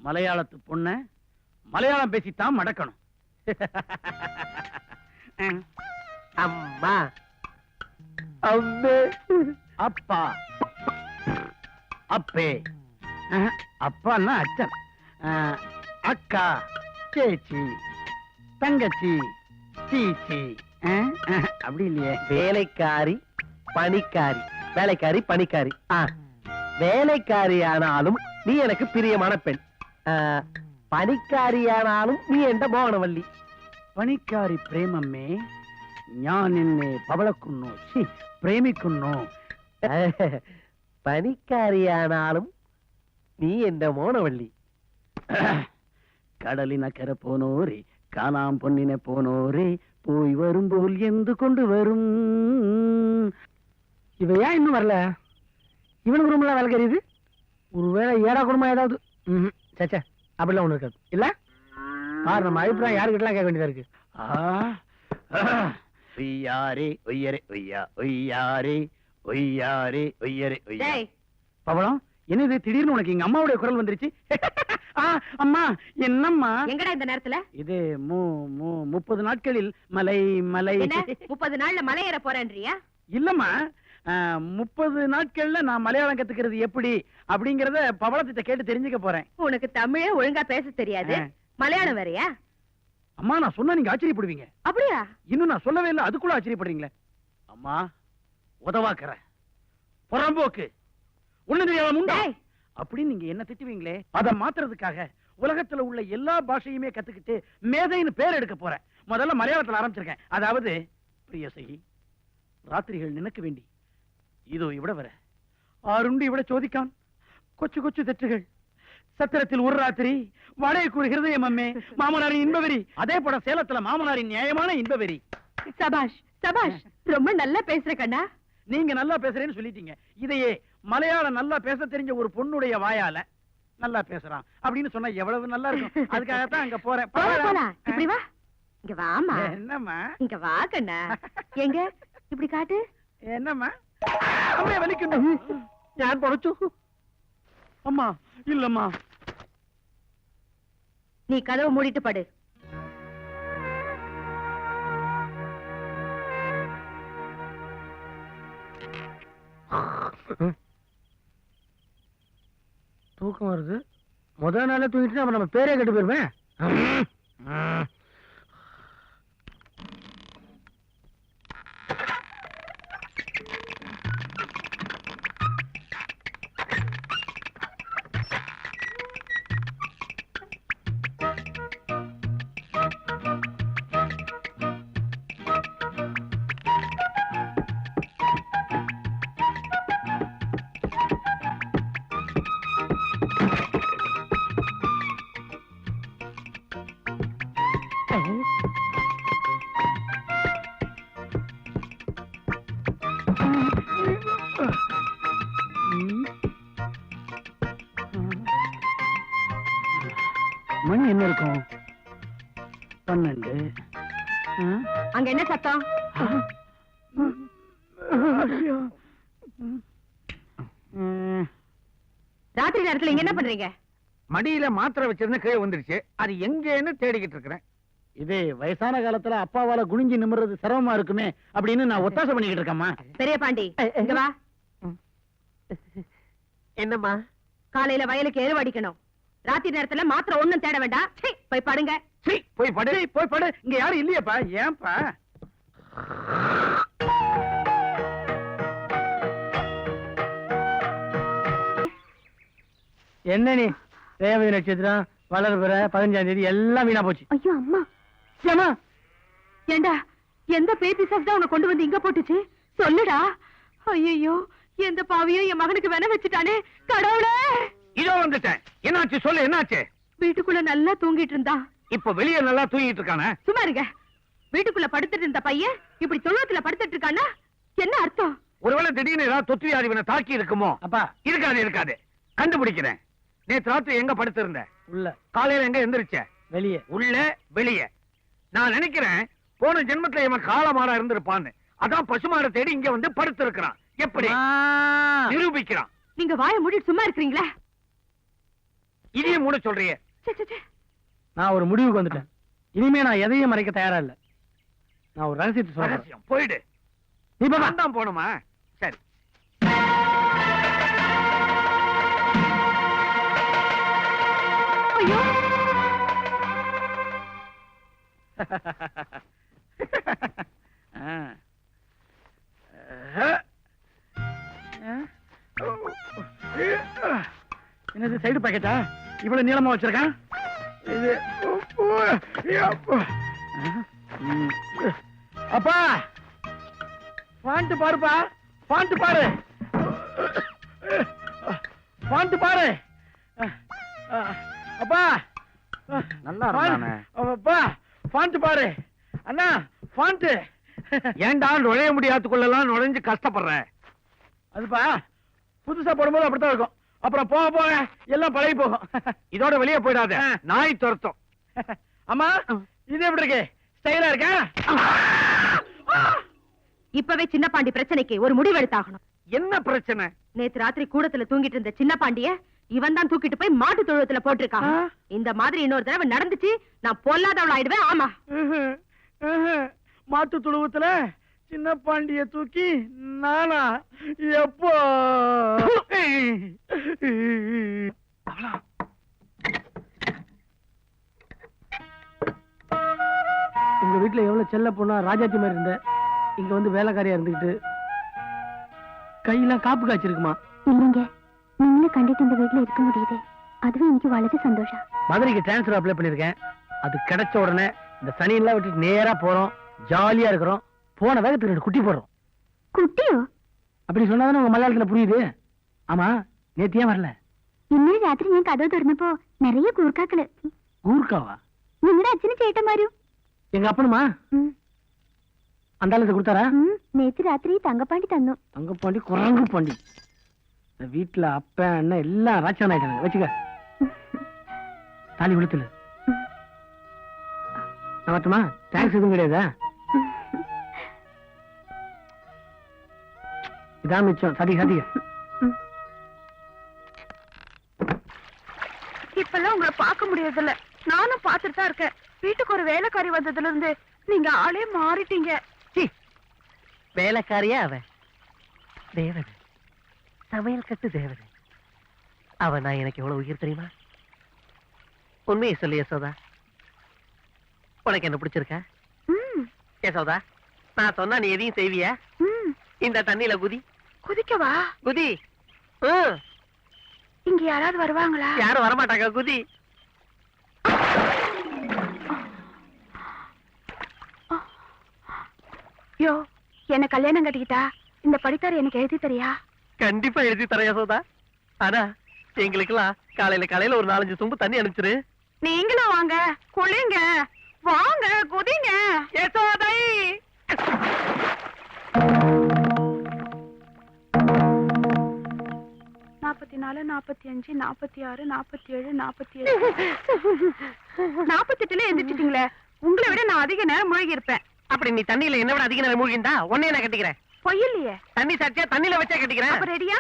மலையாளத்து பொண்ண மலையாளம் பேசித்தான் மடக்கணும். அம்மா, அம்மே, அப்பா, அப்பே, அப்பான்னா அச்சன், அக்கா, சேச்சி, தங்கச்சி, சீச்சி. அப்படி இல்லையே. வேலைக்காரி, பணிக்காரி, வேலைக்காரி, பணிக்காரி. வேலைக்காரி ஆனாலும் நீ எனக்கு பிரியமான பெண். പണിക്കാരിയാണാലും നീ എന്റെ മോണവല്ലി. പണിക്കാരി പ്രേമമ്മേ, ഞാൻ നിന്നെ പവളക്കുന്നു, പ്രേമിക്കുന്നു. പണിക്കാരിയാണാലും നീ എന്റെ മോണവല്ലി. കടലിനക്കര പോനോരേ, കാണാം പൊന്നിനെ പോനോരേ, പോയി വരുമ്പോൾ എന്ത് കൊണ്ടുവരും. இவன் ஏன் இன்னும் வரல? இவனுக்கு ரூம்ல வேலை கறியுது. ஒருவேளை ஏடா குடும்பம் ஏதாவது. சச்சா, அப்படிலாம் ஒண்ணு இருக்காது இல்ல. பாரு, நம்ம அபிப்பிராயம் யாருக்கிட்டலாம் கேட்க வேண்டியதா இருக்கு. ஒய்யாரே ஒய்யரே ஒய்யா, ஒய்யாரே ஒய்யாரே ஒய்யரே ஒய்யா. பவளம், என்னது திடீர்னு உனக்கு எங்க அம்மாவுடைய குரல் வந்துருச்சு? அம்மா, என்னம்மா எங்கடா இந்த நேரத்துல? இது 30 நாட்களில் மலை மலை. 30 நாள்ல மலை ஏற போறேன்றியா? இல்லம்மா, 30 நாட்கள்ல நான் மலையாளம் கத்துக்கிறது எப்படி அப்படிங்கறத பவளத்திட்ட கேட்டு தெரிஞ்சுக்க போறேன். உனக்கு தமிழே ஒழுங்கா பேச தெரியாது, மலையாளம் வேறயா? அம்மா, நான் சொன்னா நீங்க ஆச்சரியப்படுவீங்க. அப்படியா? இன்னும் நான் சொல்லவே இல்லை, அதுக்குள்ள ஆச்சரியப்படுறீங்களே. அம்மா, உதவாக்கற புறம்போக்கு ஒண்ணு தெரியாத முண்டா அப்படின்னு நீங்க என்ன திட்டுவீங்களே, அதை மாத்துறதுக்காக உலகத்துல உள்ள எல்லா பாஷையுமே கத்துக்கிட்டு மேதைன்னு பேர் எடுக்க போறேன். முதல்ல மலையாளத்துல ஆரம்பிச்சிருக்கேன். அதாவது, பிரியசகி, ராத்திரிகள் நினைக்க வேண்டி இதோ இவிட வர ஆறுண்டு இவிட சோதிக்கான் கொச்சு கொச்சு தெற்றுகள் சத்திரத்தில் ஒரு ராத்திரி வாடகை கூறு ஹிருதயம் அம்மே மாமனாரின் இன்பவெறி. அதே போல சேலத்துல மாமனாரின் நியாயமான இன்பவெறி. சபாஷ் சபாஷ், ரொம்ப நல்லா பேசுற கண்ணா. நீங்க நல்லா பேசுறேன்னு சொல்லிட்டீங்க. இதையே மலையாளம் நல்லா பேச தெரிஞ்ச ஒரு பொண்ணுடைய வாயால நல்லா பேசுறான் அப்படின்னு சொன்னா எவ்வளவு நல்லா இருக்கும். அதுக்காகத்தான் அங்க போறேன். இப்படி வா, இங்க வாமா. என்னம்மா? இங்க வா கண்ணா. எங்க இப்படி காட்டு. என்னம்மா? அம்மா வலிக்கணும். ഞാൻ പൊളിച്ചു. அம்மா இல்லம்மா. நீ கதவை மூடிட்டு படு. தூக்கம் வருது. முதல் நாளே தூங்கிட்டு நம்ம பேரே கெட்டு போயிருவேன். மணி என்ன இருக்கும்? 12. அங்க என்ன சத்தம்? ராத்திரி நேரத்துல இங்க என்ன பண்றீங்க? மடியில மாத்திரை வச்சிருந்த கீழே வந்துருச்சு. அது எங்கன்னு தேடிக்கிட்டு இருக்கிறேன். இது வயசான காலத்துல அப்பாவால குனிஞ்சு நிமிர்றது சிரமமா இருக்குமே அப்படின்னு நான் ஒத்தாசை பண்ணிக்கிட்டு இருக்கேம்மா. பெரிய பாண்டி, இங்க வா. என்னம்மா? காலையில வயலுக்கு எருவு அடிக்கணும். ராத்திரி நேரத்துல மாத்திரை ஒண்ணும் தேட வேண்டாம். போய் படுங்க. போய் படு, போய் படு. இங்க யாரும் இல்லையாப்பா? ஏன்பா? என்ன நீ ரேவதி நட்சத்திரம் வளர்பிற 15ஆம் தேதி எல்லாம் வீணா போச்சு. ஐயோ அம்மா. ஏமா? ஏண்டா, எந்த பேத்தி சப்தா உன்னை கொண்டு வந்து இங்க போட்டுச்சு? சொல்லுடா. ஐயோ, எந்த பாவியும் என் மகனுக்கு வேண வச்சுட்டானே கடவுளே. இதோ வந்துட்டேன். என்னாச்சு சொல்லு, என்னாச்சு? வீட்டுக்குள்ள நல்லா தூங்கிட்டு இருந்தா, இப்ப வெளியே நல்லா தூங்கிட்டு இருக்கானே. சும்மா இருங்க. வீட்டுக்குள்ள படுத்துட்டு இருந்த பையன் இப்படி தொழுவத்துல படுத்துட்டு இருக்கானா? என்ன அர்த்தம்? ஒருவேளை திடீர்னு ஏதாவது தொத்து வியாதி இவனை தாக்கி இருக்குமோ? அப்பா, இருக்காது இருக்காது, கண்டுபிடிக்கிறேன். நேற்று ராத்திரி எங்க படுத்திருந்த? உள்ள. காலையில எங்க எந்திரிச்ச? வெளியே. உள்ள வெளியே. நான் நினைக்கிறேன் போன ஜென்மத்துல இவன் காலமாடா இருந்திருப்பான்னு. அதான் பசுமாட தேடி இங்க வந்து படுத்து இருக்கிறான். எப்படி நிரூபிக்கிறான்? நீங்க வாயை மூடிட்டு சும்மா இருக்கிறீங்களா? இதையும் மூட சொல்றியே. ச்சே, ச்சே, ச்சே. நான் ஒரு முடிவுக்கு வந்துட்டேன். இனிமே நான் எதையும் மறைக்க தயாரா இல்ல. நான் ஒரு ரகசியத்தை சொல்றேன். ரகசியம் போயிடு. நீ பாப்பா. நான் தான் போணுமா? சரி. ஐயோ என்னது சைடு பாக்கெட்டா? இவ்வளவு நீளமா வச்சிருக்கான். இது அப்பா பாண்ட் பாருப்பா, பாண்ட் பாரு, பாண்ட் பாரு. அப்பா நல்லா இருந்தானே. அப்பா பாண்ட் பாரு. அண்ணா பாண்ட். ஏன்டா நுழைய முடியாதுக்குள்ளலாம் நுழைஞ்சு கஷ்டப்படுற? அதுப்பா புதுசா போடும்போது அப்படித்தான் இருக்கும். அப்புறம் போக போக எல்லாம் பழகி போகும். இதோட வெளியே போயிடாத, நாய் துரத்தும். அம்மா இது எப்படி இருக்கு? ஸ்டைலா இருக்கா? இப்பவே சின்ன பாண்டி பிரச்சனைக்கு ஒரு முடிவு எடுத்தாகணும். என்ன பிரச்சனை? நேத்து ராத்திரி கூடத்துல தூங்கிட்டு இருந்த சின்ன பாண்டிய இவன் தான் தூக்கிட்டு போய் மாட்டு தொழுவத்துல போட்டிருக்கான். இந்த மாதிரி இன்னொரு தடவை நடந்துச்சு, நான் பொல்லாதவள் ஆயிடுவேன். ஆமா, மாட்டு துழுவத்துல சின்ன பாண்டிய தூக்கி நானா? எப்போ? உங்க வீட்டுல எவ்வளவு செல்ல பொண்ணா ராஜாத்தி மாதிரி இருந்த, இங்க வந்து வேலைக்காரியா இருந்துகிட்டு கையெல்லாம் காப்பு காய்ச்சிருக்குமா? இல்லைங்க, நீங்களும் கண்டிட்டு இந்த வீட்டுல இருக்க முடியுது. அதுவே எனக்கு വളരെ சந்தோஷம். மதுரைக்கு டிரான்ஸ்ஃபர் அப்ளை பண்ணிருக்கேன். அது கிடைச்ச உடனே இந்த சனி எல்லாம் விட்டுட்டு நேரா போறோம். ஜாலியா இருக்கிறோம். போன வேகத்துக்கு 2 குட்டி போடுறோம். குட்டியோ? அப்படி சொன்னாதானே உங்க மலையாளத்துல புரியுது. ஆமா, நேத்து ஏன் வரல? ഇന്നലെ രാത്രി ഞാൻ കഥ തുറന്നപ്പോ നിറയെ കൂർക്കാക്കള്. கூர்க்காவா? നിങ്ങളുടെ അച്ഛനും ചേട്ടന്മാരും. எங்க அப்பனுமா? அந்த ஆளுக்கு கொடுத்தாரா? നേത്ത് രാത്രി തങ്കപ്പാണ്ടി തന്നു. தங்கப்பாண்டி குரங்கு பாண்டி. இந்த வீட்டுல அப்ப அண்ணன் எல்லாம் ராட்சன் ஆயிட்டாங்க. வச்சுக்க. தாலி விழுத்துல நான் வரட்டுமா? தேங்க்ஸ் எதுவும் கிடையாதா? இதான் மிச்சம். சதிக சதிக. இப்பெல்லாம் உங்களை பார்க்க முடியறதில்ல. நானும் பார்த்துட்டு தான் இருக்கேன். வீட்டுக்கு ஒரு வேலைக்காரி வந்ததுல இருந்து நீங்க ஆளே மாறிட்டீங்க. வேலைக்காரியா அவ? தேவதை, சமையல் கட்டு தேவதை. அவ நான் எனக்கு எவ்வளவு உயிர் தெரியுமா? உண்மையை சொல்லு யசோதா, உனக்கு என்ன பிடிச்சிருக்கா? யசோதா, நான் சொன்னா நீ எதையும் செய்வியா? இந்த தண்ணியில குதி. குதிக்கவா? குதி. இங்க யாராவது வருவாங்களா? யாரும் வரமாட்டாங்க, குதி. யோ, என்ன கல்யாணம் கட்டிக்கிட்டா இந்த படித்தார் எனக்கு எழுதி தரியா? கண்டிப்பா எழுதி தர யசோதா. ஆனா எங்களுக்கெல்லாம் காலையில ஒரு 4-5 சொம்பு தண்ணி அனுப்பிச்சிரு. நீங்களும் வாங்க, குளிங்க, வாங்க, குதிங்க. யசோதை, 44, 45, 46, 47, 47, 48 எந்திரிச்சிட்டீங்களே. உங்களை விட நான் அதிக நேரம் முழுகி இருப்பேன். அப்படி நீ தண்ணியில என்ன விட அதிக நேரம் மூழ்கிண்டா உன்னைய நான் கட்டிக்கிறேன். பொய்யில்லையே. தண்ணி சாச்சியா தண்ணியில வச்சா கட்டிக்கிறேன். அப்ப ரெடியா?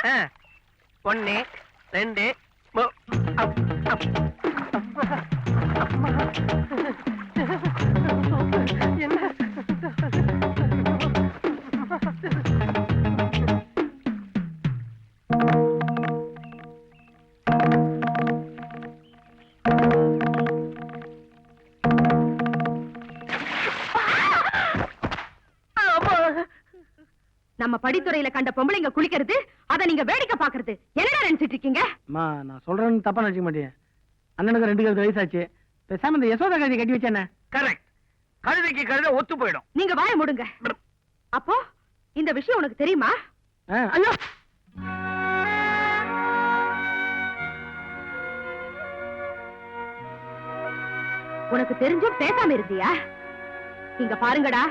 1 2 நம்ம படித்துறையில கண்ட பொம்பளைங்க குளிக்கிறது, அத நீங்க வேடிக்கை பாக்குறது என்னடா நினைச்சிட்டு இருக்கீங்க? அம்மா, நான் சொல்றேன்னு தப்பா நினைக்க மாட்டேன். அண்ணனுக்கு 2 கழுத்து வயசாச்சு. பேசாம இந்த யசோதா கழுதி கட்டி வச்சேன். கரெக்ட். கழுதைக்கு கழுத ஒத்து போயிடும். நீங்க வாய மூடுங்க. அப்போ இந்த விஷயம் உனக்கு தெரியுமா? ஐயோ, உனக்கு தெரிஞ்சும் பேசாம இருந்தியா? இங்க பாருங்கடா,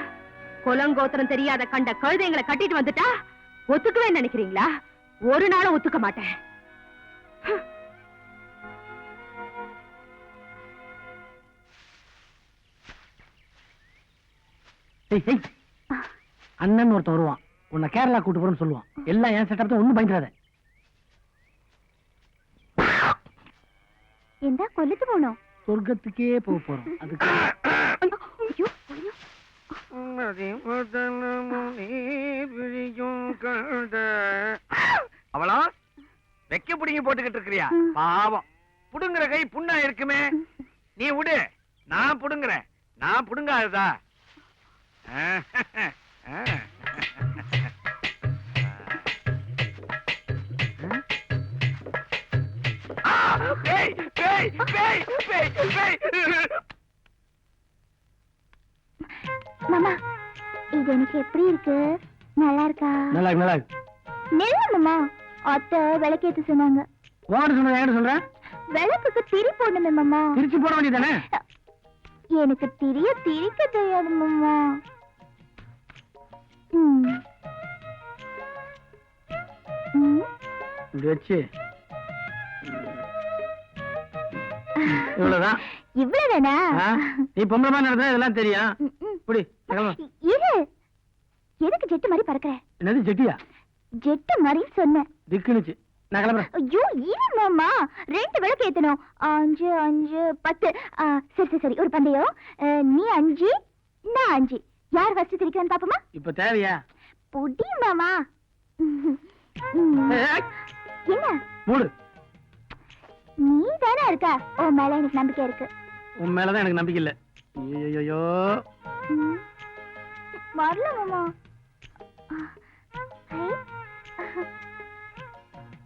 குலங்கோத்திரம் தெரியாத கண்ட கழுதைங்களை கட்டிட்டு வந்துட்டா ஒத்துக்கவே நினைக்கிறீங்களா? ஒரு நாளும் ஒத்துக்க மாட்டேன். அண்ணன் ஒருத்தன் வருவான், உன்னை கேரளா கூட்டு போறேன்னு சொல்லுவான். எல்லாம் என் செட்டப் தான், ஒண்ணும் பயந்துடாத. எந்த கொல்லுக்கு போனோம்? சொர்க்கத்துக்கே போக போறோம். அதுக்கு ஐயோ, ஐயோ. அவளா வெக்க புடிங்கி போட்டுக்கிட்டு இருக்கிறியா? பாவம், புடுங்குற கை புண்ணா இருக்குமே. நீ விடு, நான் புடுங்குறேன். நான் புடுங்காததா? பேய் பேய் பேய் பேய் பேய். மாமா, இது எனக்கு எப்படி இருக்கு? நல்லா இருக்கா? நல்லா இருக்கு, நல்லா இருக்கு. நெல்ல மாமா, அத்தை விளக்கேத்து சொன்னாங்க. ஓடு சொல்ற, ஏன்னு சொல்ற? விளக்குக்கு திரி போடணுமே மாமா. திருச்சி போட வேண்டியதானே? எனக்கு திரிக்க தெரியாது மாமா. ம். ம். இப்படி வச்சு இவ்வளவுதான். இவ்வளவுதானா? நீ பொம்பளை மாதிரி நடந்தா இதெல்லாம் தெரியும். ம், ம். இப்படி இரு. எதுக்கு ஜெட்டு மாதிரி பறக்குற? என்னது ஜெட்டியா? ஜெட்டு மாதிரி சொன்னேன். திக்குனுச்சு. நான் கிளம்புறேன். ஐயோ, இரு மாமா, 2 விளக்கு ஏத்தணும். 5 5 10. சரி சரி, ஒரு பந்தயம். நீ 5, நான் 5. யார் ஃபர்ஸ்ட் திரிக்கிறான்னு பாப்போமா? இப்ப தேவையா? புடி மாமா. ஏய், என்ன? மூடு. நீ தானே இருக்க, உன் மேல எனக்கு நம்பிக்கை இருக்கு. உன் மேலதான் எனக்கு நம்பிக்கை இல்ல. ஐயோ, வரல மாமா.